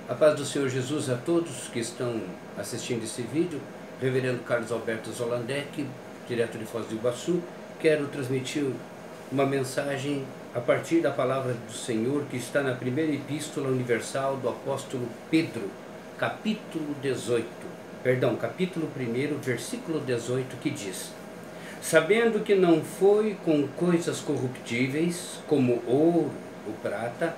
A paz do Senhor Jesus a todos que estão assistindo esse vídeo. Reverendo Carlos Alberto Zolandec, direto de Foz do Iguaçu. Quero transmitir uma mensagem a partir da palavra do Senhor que está na primeira epístola universal do apóstolo Pedro, capítulo 1, versículo 18, que diz: sabendo que não foi com coisas corruptíveis, como ouro ou prata,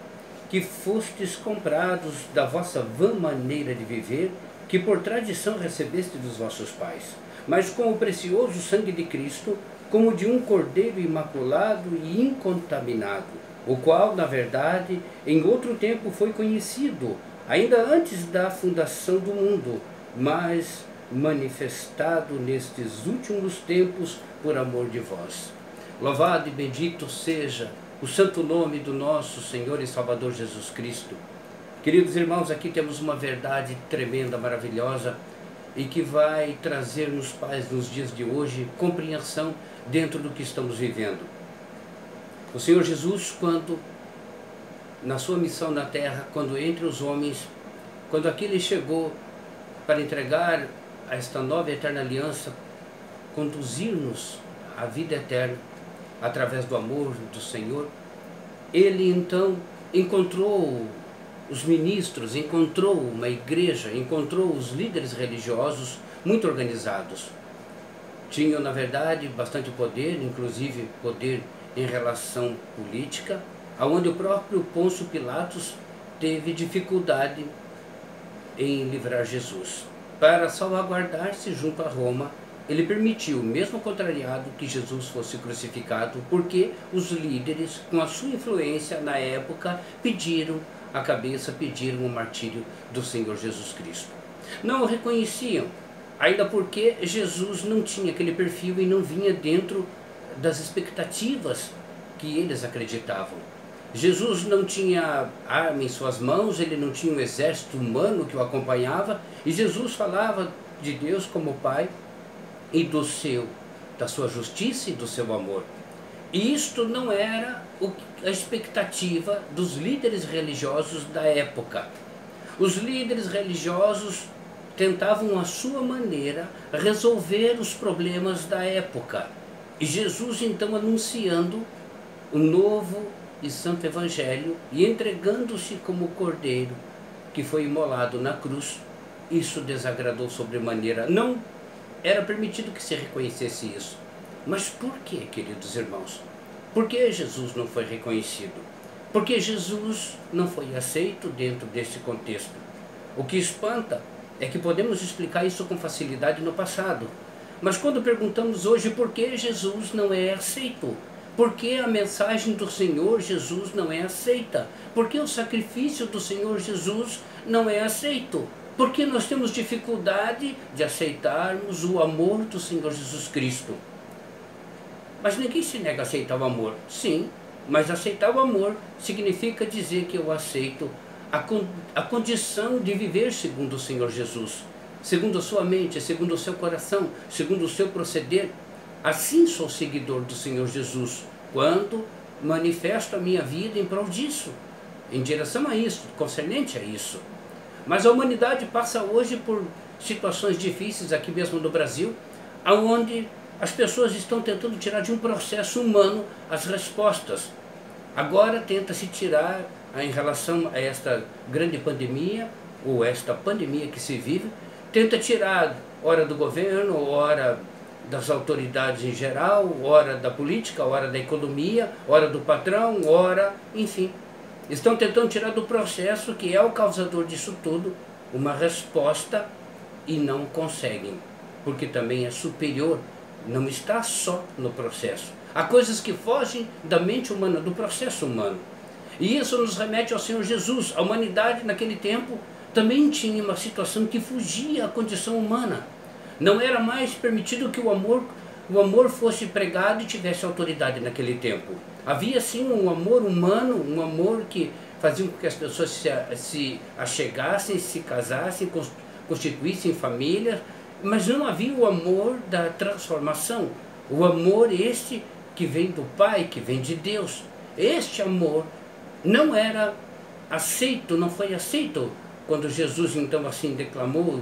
que fostes comprados da vossa vã maneira de viver, que por tradição recebeste dos vossos pais, mas com o precioso sangue de Cristo, como de um cordeiro imaculado e incontaminado, o qual, na verdade, em outro tempo foi conhecido, ainda antes da fundação do mundo, mas manifestado nestes últimos tempos por amor de vós. Louvado e bendito seja o santo nome do nosso Senhor e Salvador Jesus Cristo. Queridos irmãos, aqui temos uma verdade tremenda, maravilhosa, e que vai trazer nos pais nos dias de hoje compreensão dentro do que estamos vivendo. O Senhor Jesus, quando na sua missão na terra, quando entre os homens, quando aqui ele chegou para entregar a esta nova e eterna aliança, conduzir-nos à vida eterna através do amor do Senhor, ele então encontrou os ministros, encontrou uma igreja, encontrou os líderes religiosos muito organizados. Tinham, na verdade, bastante poder, inclusive poder em relação política, aonde o próprio Pôncio Pilatos teve dificuldade em livrar Jesus. Para salvaguardar-se junto a Roma, ele permitiu, mesmo contrariado, que Jesus fosse crucificado, porque os líderes, com a sua influência na época, pediram a cabeça, pediram o martírio do Senhor Jesus Cristo. Não o reconheciam, ainda porque Jesus não tinha aquele perfil e não vinha dentro das expectativas que eles acreditavam. Jesus não tinha arma em suas mãos, ele não tinha um exército humano que o acompanhava, e Jesus falava de Deus como Pai e da sua justiça e do seu amor. E isto não era a expectativa dos líderes religiosos da época. Os líderes religiosos tentavam à sua maneira resolver os problemas da época. E Jesus então anunciando o novo e santo evangelho e entregando-se como cordeiro que foi imolado na cruz, isso desagradou sobremaneira. Não era permitido que se reconhecesse isso. Mas por que, queridos irmãos? Por que Jesus não foi reconhecido? Porque Jesus não foi aceito dentro desse contexto. O que espanta é que podemos explicar isso com facilidade no passado. Mas quando perguntamos hoje por que Jesus não é aceito, por que a mensagem do Senhor Jesus não é aceita, por que o sacrifício do Senhor Jesus não é aceito, por que nós temos dificuldade de aceitarmos o amor do Senhor Jesus Cristo? Mas ninguém se nega a aceitar o amor. Sim, mas aceitar o amor significa dizer que eu aceito a condição de viver segundo o Senhor Jesus, segundo a sua mente, segundo o seu coração, segundo o seu proceder. Assim sou seguidor do Senhor Jesus, quando manifesto a minha vida em prol disso, em direção a isso, concernente a isso. Mas a humanidade passa hoje por situações difíceis aqui mesmo no Brasil, onde as pessoas estão tentando tirar de um processo humano as respostas. Agora tenta-se tirar, em relação a esta grande pandemia, ou esta pandemia que se vive, tenta tirar, ora do governo, ora das autoridades em geral, ora da política, ora da economia, ora do patrão, ora, enfim. Estão tentando tirar do processo, que é o causador disso tudo, uma resposta, e não conseguem, porque também é superior, não está só no processo. Há coisas que fogem da mente humana, do processo humano. E isso nos remete ao Senhor Jesus. A humanidade naquele tempo também tinha uma situação que fugia à condição humana. Não era mais permitido que o amor fosse pregado e tivesse autoridade naquele tempo. Havia sim um amor humano, um amor que fazia com que as pessoas se achegassem, se casassem, constituíssem famílias, mas não havia o amor da transformação, o amor este que vem do Pai, que vem de Deus. Este amor não era aceito, não foi aceito quando Jesus então assim declamou,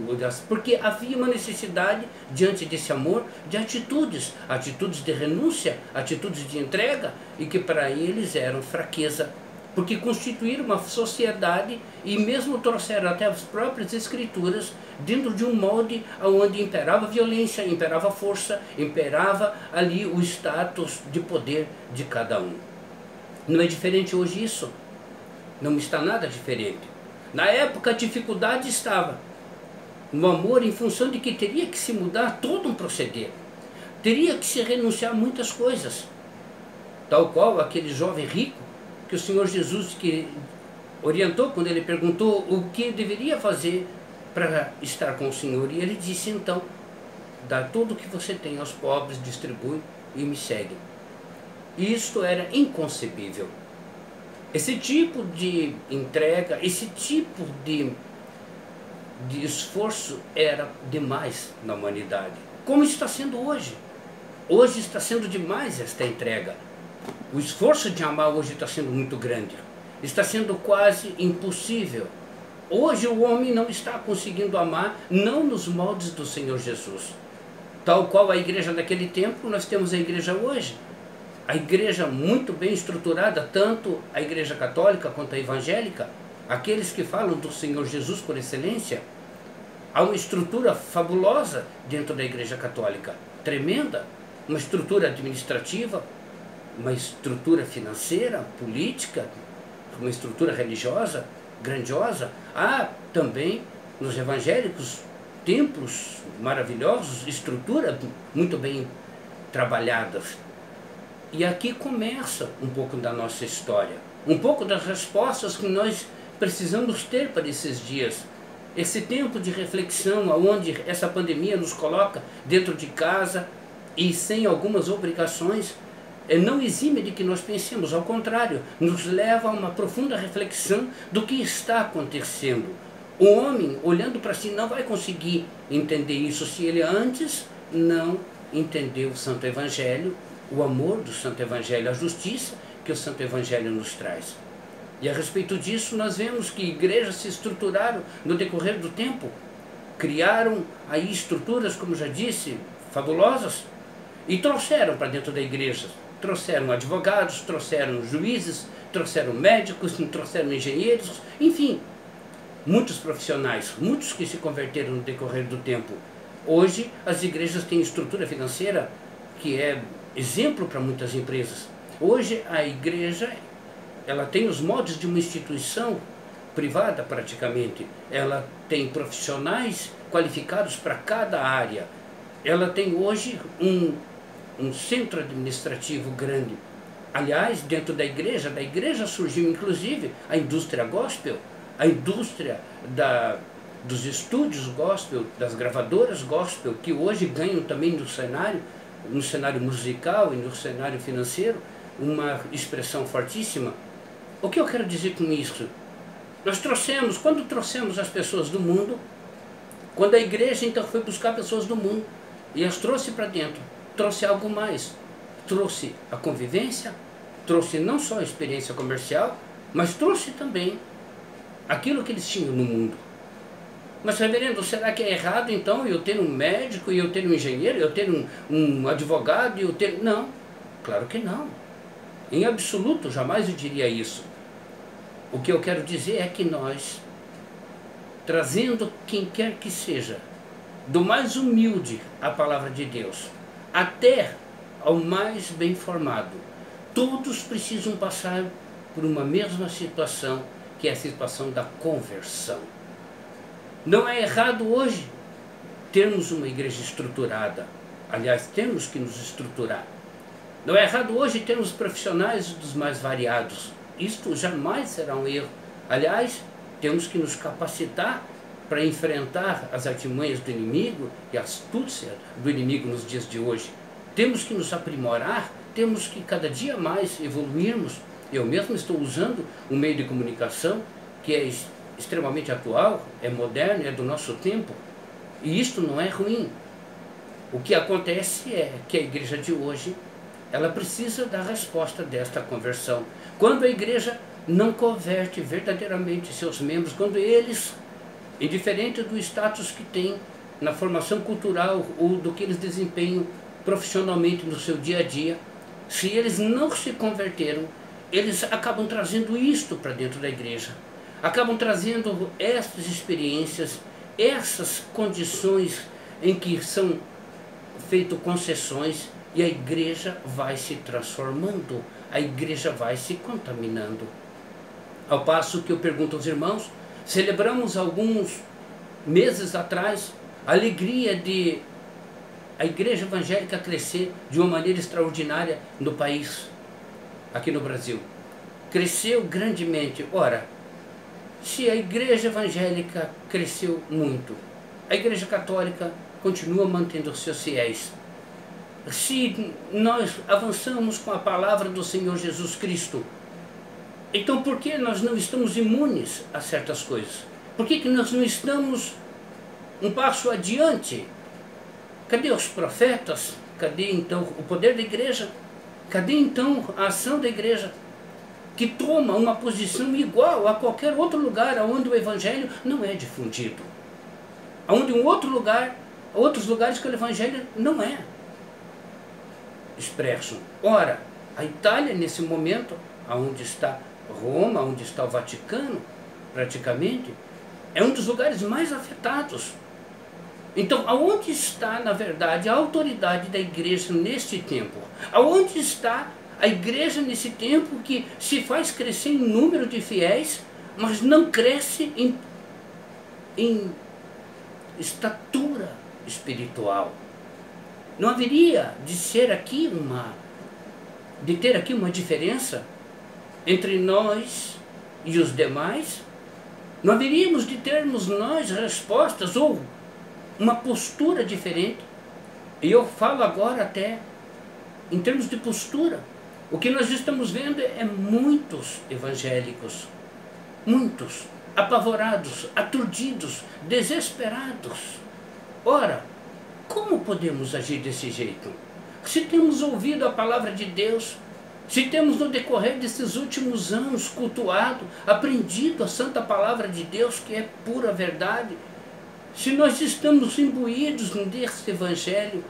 porque havia uma necessidade diante desse amor de atitudes, atitudes de renúncia, atitudes de entrega, e que para eles eram fraqueza, porque constituíram uma sociedade e mesmo trouxeram até as próprias escrituras dentro de um molde onde imperava violência, imperava força, imperava ali o status de poder de cada um. Não é diferente hoje isso, não está nada diferente. Na época a dificuldade estava no amor, em função de que teria que se mudar todo um proceder, teria que se renunciar a muitas coisas, tal qual aquele jovem rico que o Senhor Jesus que orientou quando ele perguntou o que deveria fazer para estar com o Senhor, e ele disse então: dá tudo o que você tem aos pobres, distribui e me segue. Isto era inconcebível. Esse tipo de entrega, esse tipo de esforço era demais na humanidade. Como está sendo hoje? Hoje está sendo demais esta entrega. O esforço de amar hoje está sendo muito grande. Está sendo quase impossível. Hoje o homem não está conseguindo amar, não nos moldes do Senhor Jesus. Tal qual a igreja daquele tempo, nós temos a igreja hoje. A igreja muito bem estruturada, tanto a igreja católica quanto a evangélica, aqueles que falam do Senhor Jesus por excelência. Há uma estrutura fabulosa dentro da igreja católica, tremenda, uma estrutura administrativa, uma estrutura financeira, política, uma estrutura religiosa grandiosa. Há também nos evangélicos templos maravilhosos, estruturas muito bem trabalhadas. E aqui começa um pouco da nossa história, um pouco das respostas que nós precisamos ter para esses dias. Esse tempo de reflexão, onde essa pandemia nos coloca dentro de casa e sem algumas obrigações, não exime de que nós pensemos, ao contrário, nos leva a uma profunda reflexão do que está acontecendo. O homem, olhando para si, não vai conseguir entender isso se ele antes não entendeu o Santo Evangelho, o amor do Santo Evangelho, a justiça que o Santo Evangelho nos traz. E a respeito disso, nós vemos que igrejas se estruturaram no decorrer do tempo, criaram aí estruturas, como já disse, fabulosas, e trouxeram para dentro da igreja, trouxeram advogados, trouxeram juízes, trouxeram médicos, trouxeram engenheiros, enfim, muitos profissionais, muitos que se converteram no decorrer do tempo. Hoje as igrejas têm estrutura financeira que é exemplo para muitas empresas. Hoje a igreja, ela tem os moldes de uma instituição privada praticamente. Ela tem profissionais qualificados para cada área. Ela tem hoje um centro administrativo grande. Aliás, dentro da igreja surgiu inclusive a indústria gospel, a indústria dos estúdios gospel, das gravadoras gospel, que hoje ganham também no cenário musical e no cenário financeiro uma expressão fortíssima. O que eu quero dizer com isso? Nós trouxemos, quando trouxemos as pessoas do mundo, quando a igreja então foi buscar pessoas do mundo e as trouxe para dentro, trouxe algo mais, trouxe a convivência, trouxe não só a experiência comercial, mas trouxe também aquilo que eles tinham no mundo. Mas, reverendo, será que é errado então eu ter um médico, e eu ter um engenheiro, eu ter um advogado, e eu ter... Não, claro que não. Em absoluto, jamais eu diria isso. O que eu quero dizer é que nós, trazendo quem quer que seja, do mais humilde à palavra de Deus, até ao mais bem formado, todos precisam passar por uma mesma situação, que é a situação da conversão. Não é errado hoje termos uma igreja estruturada. Aliás, temos que nos estruturar. Não é errado hoje termos profissionais dos mais variados. Isto jamais será um erro. Aliás, temos que nos capacitar para enfrentar as artimanhas do inimigo e a astúcia do inimigo nos dias de hoje. Temos que nos aprimorar, temos que cada dia mais evoluirmos. Eu mesmo estou usando um meio de comunicação que é extremamente atual, é moderno, é do nosso tempo, e isto não é ruim. O que acontece é que a igreja de hoje, ela precisa da resposta desta conversão. Quando a igreja não converte verdadeiramente seus membros, quando eles indiferente do status que tem na formação cultural ou do que eles desempenham profissionalmente no seu dia a dia, se eles não se converteram, eles acabam trazendo isto para dentro da igreja, acabam trazendo essas experiências, essas condições em que são feitas concessões, e a igreja vai se transformando, a igreja vai se contaminando. Ao passo que eu pergunto aos irmãos, celebramos alguns meses atrás a alegria de a igreja evangélica crescer de uma maneira extraordinária no país, aqui no Brasil. Cresceu grandemente. Ora, se a igreja evangélica cresceu muito, a igreja católica continua mantendo os seus fiéis. Se nós avançamos com a palavra do Senhor Jesus Cristo, então por que nós não estamos imunes a certas coisas? Por que nós não estamos um passo adiante? Cadê os profetas? Cadê então o poder da igreja? Cadê então a ação da igreja? Que toma uma posição igual a qualquer outro lugar onde o evangelho não é difundido. Onde outros lugares que o evangelho não é expresso. Ora, a Itália nesse momento, onde está Roma, onde está o Vaticano, praticamente, é um dos lugares mais afetados. Então, aonde está, na verdade, a autoridade da igreja neste tempo? Aonde está a igreja nesse tempo que se faz crescer em número de fiéis, mas não cresce em estatura espiritual? Não haveria de ter aqui uma diferença entre nós e os demais? Não haveríamos de termos nós respostas ou uma postura diferente? E eu falo agora até em termos de postura. O que nós estamos vendo é muitos evangélicos, muitos apavorados, aturdidos, desesperados. Ora, como podemos agir desse jeito? Se temos ouvido a palavra de Deus, se temos no decorrer desses últimos anos cultuado, aprendido a santa palavra de Deus, que é pura verdade, se nós estamos imbuídos nesse evangelho,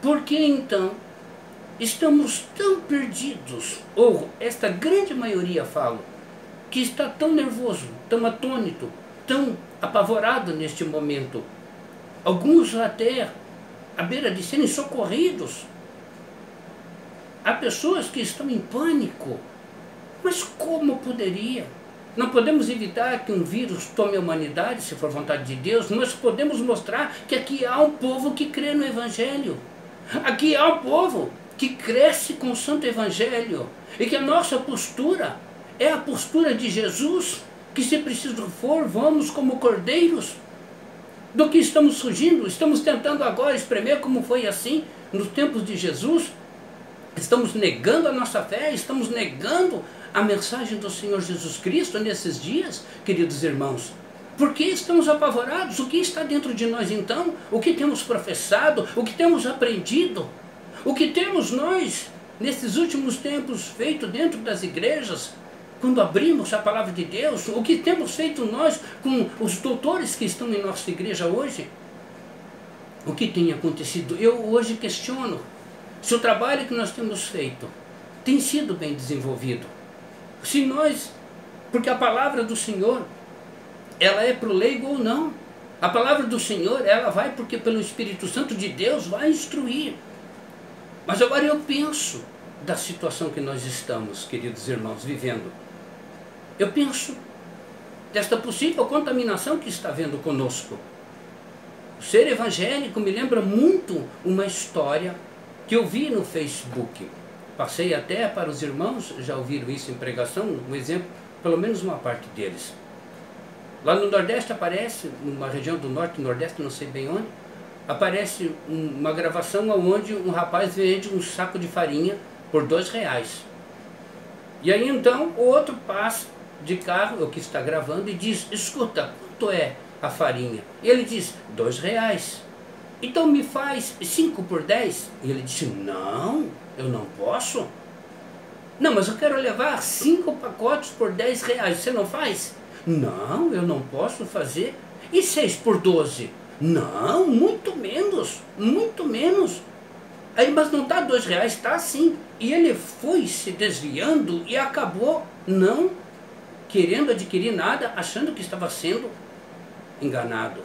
por que então estamos tão perdidos? Ou esta grande maioria, falo, que está tão nervoso, tão atônito, tão apavorado neste momento. Alguns até à beira de serem socorridos. Há pessoas que estão em pânico. Mas como poderia? Não podemos evitar que um vírus tome a humanidade, se for vontade de Deus. Nós podemos mostrar que aqui há um povo que crê no Evangelho. Aqui há um povo que cresce com o Santo Evangelho. E que a nossa postura é a postura de Jesus, que se preciso for, vamos como cordeiros. Do que estamos fugindo? Estamos tentando agora espremer como foi assim nos tempos de Jesus? Estamos negando a nossa fé? Estamos negando a mensagem do Senhor Jesus Cristo nesses dias, queridos irmãos? Por que estamos apavorados? O que está dentro de nós então? O que temos professado? O que temos aprendido? O que temos nós, nesses últimos tempos, feito dentro das igrejas, quando abrimos a palavra de Deus? O que temos feito nós com os doutores que estão em nossa igreja hoje? O que tem acontecido? Eu hoje questiono se o trabalho que nós temos feito tem sido bem desenvolvido. Se nós, porque a palavra do Senhor, ela é para o leigo ou não. A palavra do Senhor, ela vai porque pelo Espírito Santo de Deus vai instruir. Mas agora eu penso da situação que nós estamos, queridos irmãos, vivendo. Eu penso desta possível contaminação que está havendo conosco. O ser evangélico me lembra muito uma história que eu vi no Facebook. Passei até para os irmãos, já ouviram isso em pregação, um exemplo, pelo menos uma parte deles. Lá no Nordeste aparece, numa região do Norte e Nordeste, não sei bem onde, aparece uma gravação onde um rapaz vende um saco de farinha por R$2. E aí então o outro passa de carro, o que está gravando, e diz: escuta, quanto é a farinha? E ele diz: R$2. Então me faz 5 por 10? E ele disse: não, eu não posso. Não, mas eu quero levar 5 pacotes por R$10. Você não faz? Não, eu não posso fazer. E 6 por 12? Não, muito menos, muito menos. Aí, mas não está R$2, está sim. E ele foi se desviando e acabou não querendo adquirir nada, achando que estava sendo enganado.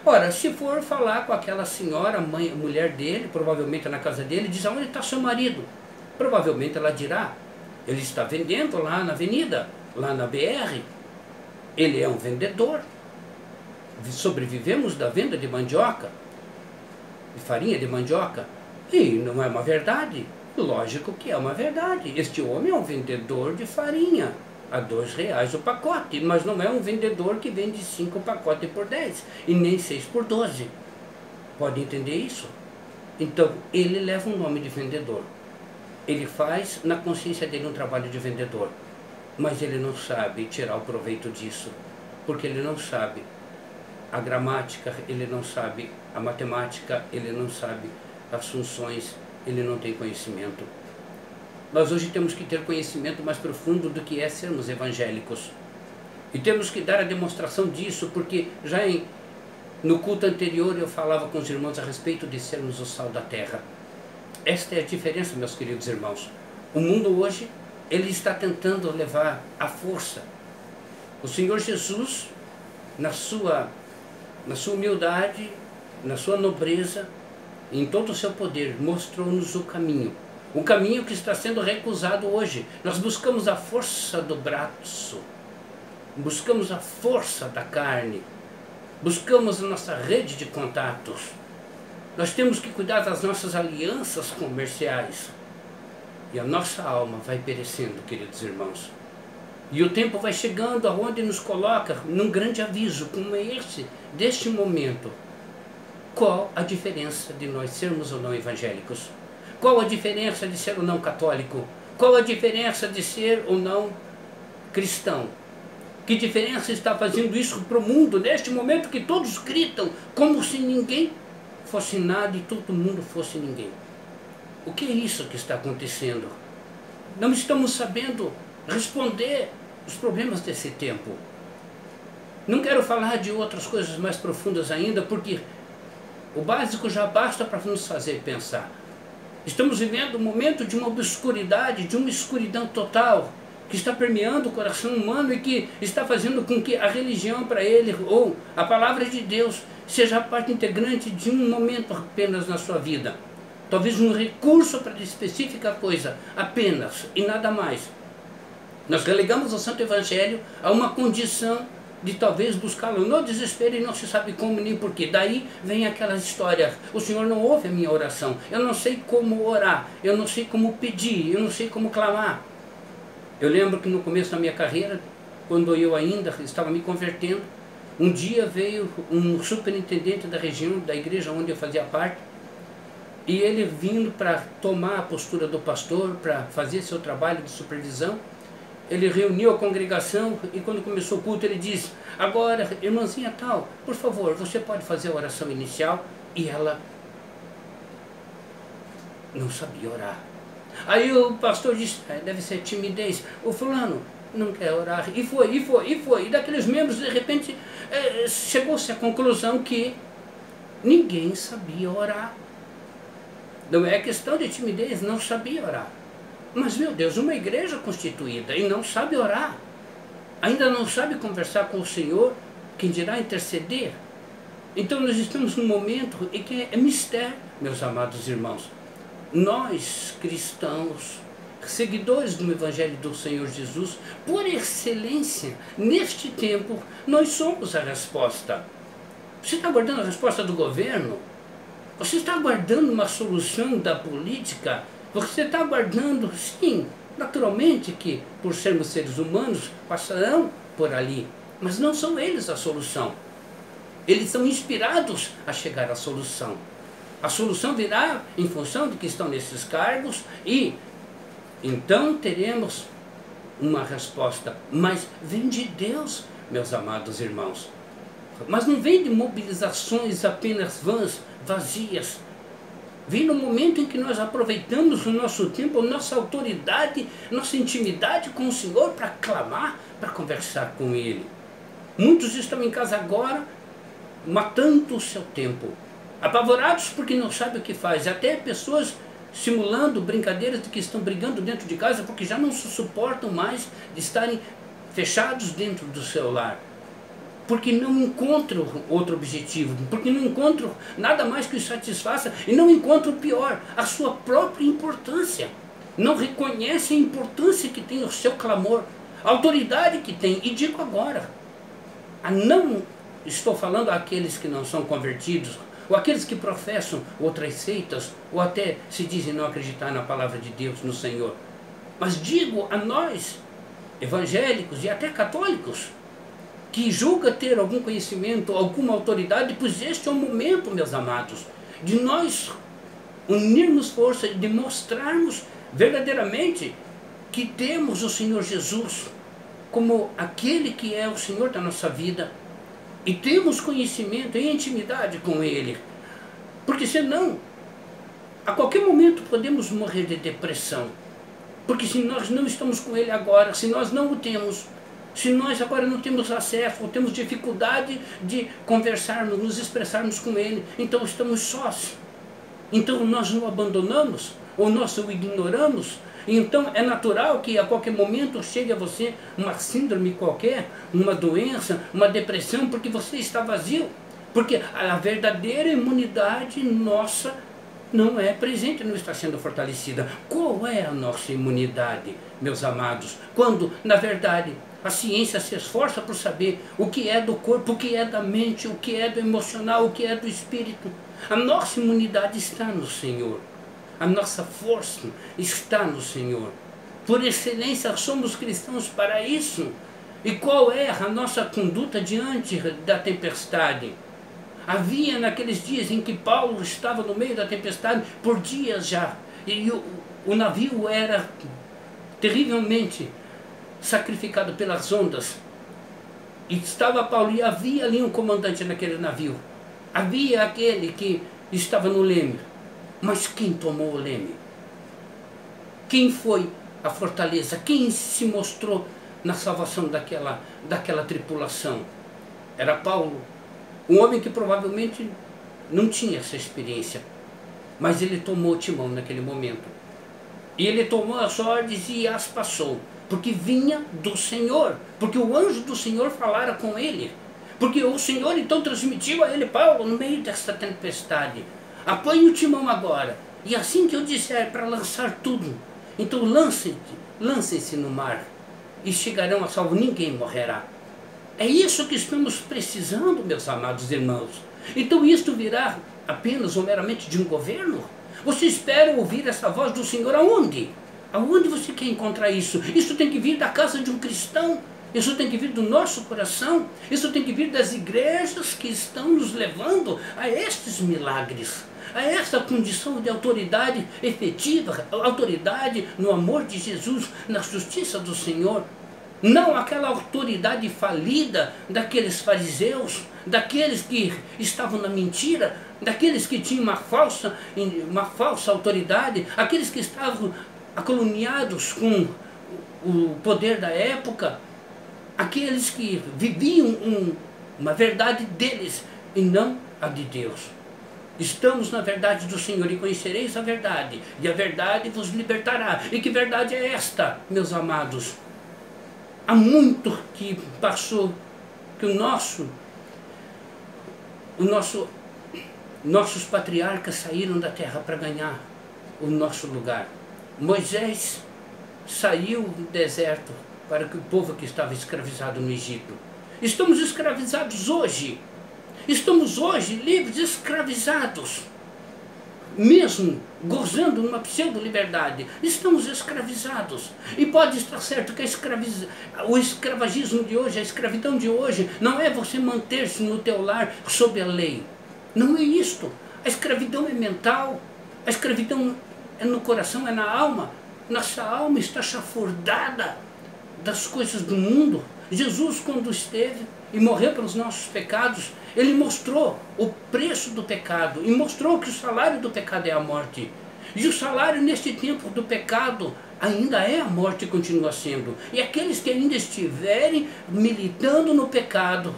Ora, se for falar com aquela senhora, mãe, mulher dele, provavelmente na casa dele, diz: aonde está seu marido? Provavelmente ela dirá: ele está vendendo lá na avenida, lá na BR. Ele é um vendedor. Sobrevivemos da venda de mandioca, de farinha de mandioca. E não é uma verdade? Lógico que é uma verdade. Este homem é um vendedor de farinha a R$2 o pacote, mas não é um vendedor que vende 5 pacotes por 10 e nem 6 por 12. Pode entender isso? Então, ele leva um nome de vendedor. Ele faz na consciência dele um trabalho de vendedor, mas ele não sabe tirar o proveito disso, porque ele não sabe a gramática, ele não sabe a matemática, ele não sabe as funções, ele não tem conhecimento. Nós hoje temos que ter conhecimento mais profundo do que é sermos evangélicos. E temos que dar a demonstração disso, porque já no culto anterior eu falava com os irmãos a respeito de sermos o sal da terra. Esta é a diferença, meus queridos irmãos. O mundo hoje, ele está tentando levar à força. O Senhor Jesus, na sua humildade, na sua nobreza, em todo o seu poder, mostrou-nos o caminho. O caminho que está sendo recusado hoje. Nós buscamos a força do braço, buscamos a força da carne, buscamos a nossa rede de contatos. Nós temos que cuidar das nossas alianças comerciais. E a nossa alma vai perecendo, queridos irmãos. E o tempo vai chegando aonde nos coloca num grande aviso, como é esse, deste momento. Qual a diferença de nós sermos ou não evangélicos? Qual a diferença de ser ou não católico? Qual a diferença de ser ou não cristão? Que diferença está fazendo isso para o mundo, neste momento que todos gritam, como se ninguém fosse nada e todo mundo fosse ninguém? O que é isso que está acontecendo? Não estamos sabendo responder os problemas desse tempo. Não quero falar de outras coisas mais profundas ainda, porque o básico já basta para nos fazer pensar. Estamos vivendo um momento de uma obscuridade, de uma escuridão total, que está permeando o coração humano e que está fazendo com que a religião para ele, ou a palavra de Deus, seja parte integrante de um momento apenas na sua vida. Talvez um recurso para específica coisa, apenas, e nada mais. Nós relegamos o Santo Evangelho a uma condição de talvez buscá-lo no desespero e não se sabe como nem porquê. Daí vem aquela história: o Senhor não ouve a minha oração, eu não sei como orar, eu não sei como pedir, eu não sei como clamar. Eu lembro que no começo da minha carreira, quando eu ainda estava me convertendo, um dia veio um superintendente da região, da igreja onde eu fazia parte, e ele vindo para tomar a postura do pastor, para fazer seu trabalho de supervisão. Ele reuniu a congregação e quando começou o culto ele disse: agora, irmãzinha tal, por favor, você pode fazer a oração inicial? E ela não sabia orar. Aí o pastor disse: deve ser timidez. O fulano não quer orar. E foi. E daqueles membros, de repente, chegou-se à conclusão que ninguém sabia orar. Não é questão de timidez, não sabia orar. Mas, meu Deus, uma igreja constituída e não sabe orar, ainda não sabe conversar com o Senhor, quem dirá interceder. Então nós estamos num momento em que é mistério, meus amados irmãos. Nós, cristãos, seguidores do Evangelho do Senhor Jesus, por excelência, neste tempo, nós somos a resposta. Você está aguardando a resposta do governo? Você está aguardando uma solução da política? Você está aguardando, sim, naturalmente que, por sermos seres humanos, passarão por ali. Mas não são eles a solução. Eles são inspirados a chegar à solução. A solução virá em função de que estão nesses cargos e então teremos uma resposta. Mas vem de Deus, meus amados irmãos. Mas não vem de mobilizações apenas vãs, vazias. Vem no momento em que nós aproveitamos o nosso tempo, a nossa autoridade, nossa intimidade com o Senhor para clamar, para conversar com Ele. Muitos estão em casa agora, matando o seu tempo, apavorados porque não sabem o que faz. Até pessoas simulando brincadeiras de que estão brigando dentro de casa porque já não se suportam mais de estarem fechados dentro do seu lar, porque não encontram outro objetivo, porque não encontram nada mais que os satisfaça, e não encontram o pior, a sua própria importância. Não reconhecem a importância que tem o seu clamor, a autoridade que tem. E digo agora, não estou falando àqueles que não são convertidos, ou aqueles que professam outras seitas, ou até se dizem não acreditar na palavra de Deus, no Senhor. Mas digo a nós, evangélicos e até católicos, que julga ter algum conhecimento, alguma autoridade, pois este é o momento, meus amados, de nós unirmos força, de mostrarmos verdadeiramente que temos o Senhor Jesus como aquele que é o Senhor da nossa vida, e temos conhecimento e intimidade com Ele, porque senão, a qualquer momento podemos morrer de depressão, porque se nós não estamos com Ele agora, se nós não o temos, se nós agora não temos acesso, ou temos dificuldade de conversarmos, nos expressarmos com Ele, então estamos sós. Então nós o abandonamos, ou nós o ignoramos. Então é natural que a qualquer momento chegue a você uma síndrome qualquer, uma doença, uma depressão, porque você está vazio. Porque a verdadeira imunidade nossa não é presente, não está sendo fortalecida. Qual é a nossa imunidade, meus amados? Quando, na verdade, a ciência se esforça por saber o que é do corpo, o que é da mente, o que é do emocional, o que é do espírito. A nossa imunidade está no Senhor. A nossa força está no Senhor. Por excelência, somos cristãos para isso. E qual é a nossa conduta diante da tempestade? Havia naqueles dias em que Paulo estava no meio da tempestade, por dias já, e o navio era terrivelmente sacrificado pelas ondas, e estava Paulo, e havia ali um comandante naquele navio, havia aquele que estava no leme, mas quem tomou o leme? Quem foi a fortaleza? Quem se mostrou na salvação daquela tripulação? Era Paulo, um homem que provavelmente não tinha essa experiência, mas ele tomou o timão naquele momento, e ele tomou as ordens e as passou, porque vinha do Senhor, porque o anjo do Senhor falara com ele, porque o Senhor então transmitiu a ele: Paulo, no meio desta tempestade, apanhe o timão agora, e assim que eu disser para lançar tudo, então lancem-se no mar, e chegarão a salvo, ninguém morrerá. É isso que estamos precisando, meus amados irmãos. Então isto virá apenas ou meramente de um governo? Você espera ouvir essa voz do Senhor aonde? Aonde você quer encontrar isso? Isso tem que vir da casa de um cristão. Isso tem que vir do nosso coração. Isso tem que vir das igrejas que estão nos levando a estes milagres, a essa condição de autoridade efetiva, autoridade no amor de Jesus, na justiça do Senhor. Não aquela autoridade falida daqueles fariseus, daqueles que estavam na mentira, daqueles que tinham uma falsa autoridade, aqueles que estavam acaluniados com o poder da época, aqueles que viviam uma verdade deles e não a de Deus. Estamos na verdade do Senhor, e conhecereis a verdade, e a verdade vos libertará. E que verdade é esta, meus amados? Há muito que passou, que nossos patriarcas saíram da terra para ganhar o nosso lugar. Moisés saiu do deserto para que o povo que estava escravizado no Egito. Estamos escravizados hoje. Estamos hoje livres, escravizados. Mesmo gozando de uma pseudo-liberdade, estamos escravizados. E pode estar certo que o escravagismo de hoje, a escravidão de hoje, não é você manter-se no teu lar sob a lei. Não é isto. A escravidão é mental, a escravidão é no coração, é na alma. Nossa alma está chafurdada das coisas do mundo. Jesus, quando esteve e morreu pelos nossos pecados, ele mostrou o preço do pecado e mostrou que o salário do pecado é a morte. E o salário neste tempo do pecado ainda é a morte e continua sendo. E aqueles que ainda estiverem militando no pecado,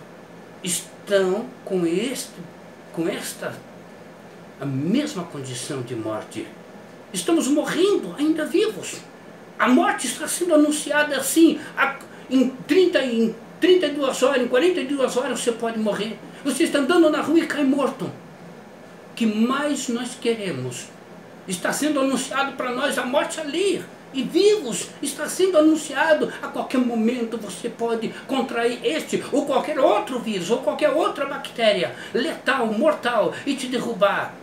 estão com esta a mesma condição de morte. Estamos morrendo ainda vivos. A morte está sendo anunciada assim, em 32 horas, em 42 horas você pode morrer. Você está andando na rua e cai morto. O que mais nós queremos? Está sendo anunciado para nós a morte ali. E vivos, está sendo anunciado. A qualquer momento você pode contrair este ou qualquer outro vírus, ou qualquer outra bactéria letal, mortal, e te derrubar.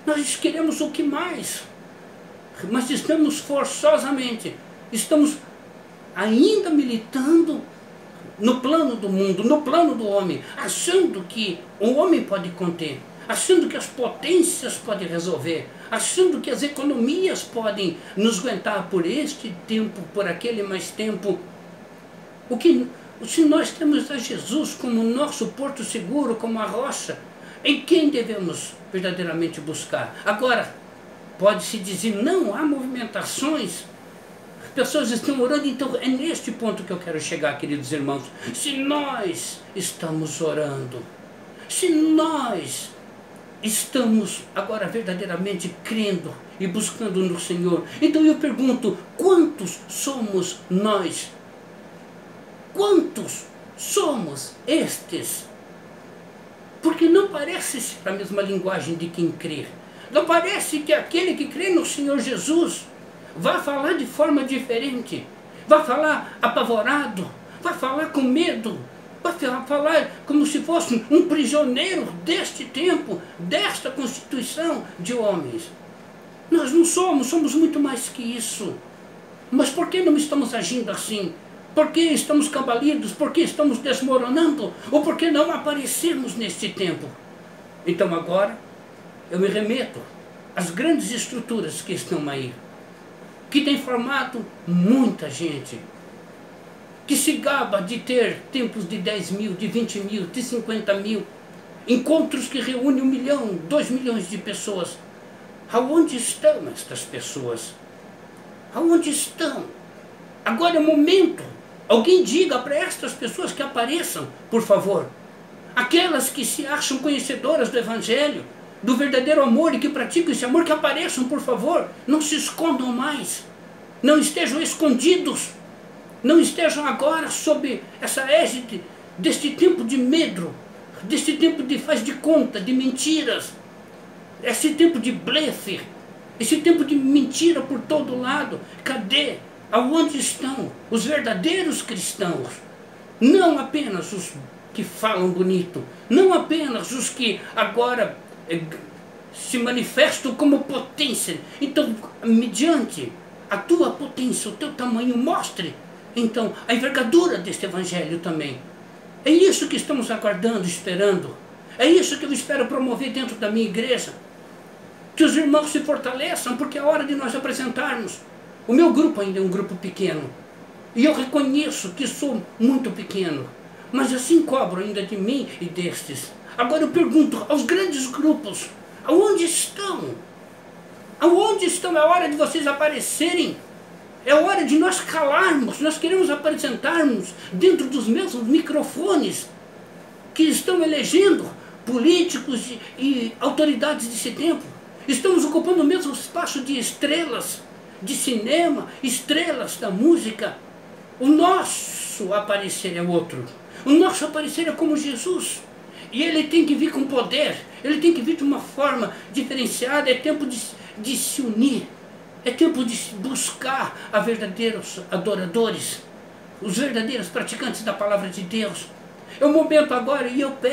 Nós queremos o que mais? Mas estamos forçosamente, estamos ainda militando no plano do mundo, no plano do homem, achando que o homem pode conter, achando que as potências podem resolver, achando que as economias podem nos aguentar por este tempo, por aquele mais tempo. Se nós temos a Jesus como nosso porto seguro, como a rocha, em quem devemos verdadeiramente buscar? Agora, pode-se dizer, não, há movimentações, as pessoas estão orando, então é neste ponto que eu quero chegar, queridos irmãos. Se nós estamos orando, se nós estamos agora verdadeiramente crendo e buscando no Senhor, então eu pergunto, quantos somos nós? Quantos somos estes? Porque não parece ser a mesma linguagem de quem crê. Não parece que aquele que crê no Senhor Jesus vai falar de forma diferente, vai falar apavorado, vai falar com medo, vai falar como se fosse um prisioneiro deste tempo, desta constituição de homens. Nós não somos muito mais que isso. Mas por que não estamos agindo assim? Por que estamos cambaleados? Por que estamos desmoronando? Ou por que não aparecemos neste tempo? Então agora eu me remeto às grandes estruturas que estão aí, que têm formado muita gente, que se gaba de ter templos de 10 mil, de 20 mil, de 50 mil, encontros que reúnem 1 milhão, 2 milhões de pessoas. Aonde estão estas pessoas? Aonde estão? Agora é o momento. Alguém diga para estas pessoas que apareçam, por favor. Aquelas que se acham conhecedoras do Evangelho, do verdadeiro amor e que praticam esse amor, que apareçam, por favor. Não se escondam mais. Não estejam escondidos. Não estejam agora sob essa égide deste tempo de medo, deste tempo de faz de conta, de mentiras, esse tempo de blefe, esse tempo de mentira por todo lado. Cadê? Aonde estão os verdadeiros cristãos? Não apenas os que falam bonito, não apenas os que agora se manifestam como potência. Então, mediante a tua potência, o teu tamanho, mostre então a envergadura deste Evangelho também. É isso que estamos aguardando, esperando. É isso que eu espero promover dentro da minha igreja. Que os irmãos se fortaleçam, porque é hora de nós apresentarmos. O meu grupo ainda é um grupo pequeno. E eu reconheço que sou muito pequeno. Mas assim cobro ainda de mim e destes. Agora eu pergunto aos grandes grupos, aonde estão? Aonde estão? É hora de vocês aparecerem. É hora de nós calarmos. Nós queremos apresentarmos dentro dos mesmos microfones que estão elegendo políticos e autoridades desse tempo. Estamos ocupando o mesmo espaço de estrelas de cinema, estrelas da música. O nosso aparecer é outro. O nosso aparecer é como Jesus. E ele tem que vir com poder. Ele tem que vir de uma forma diferenciada. É tempo de se unir. É tempo de buscar a verdadeiros adoradores, os verdadeiros praticantes da palavra de Deus. É o momento agora, e eu peço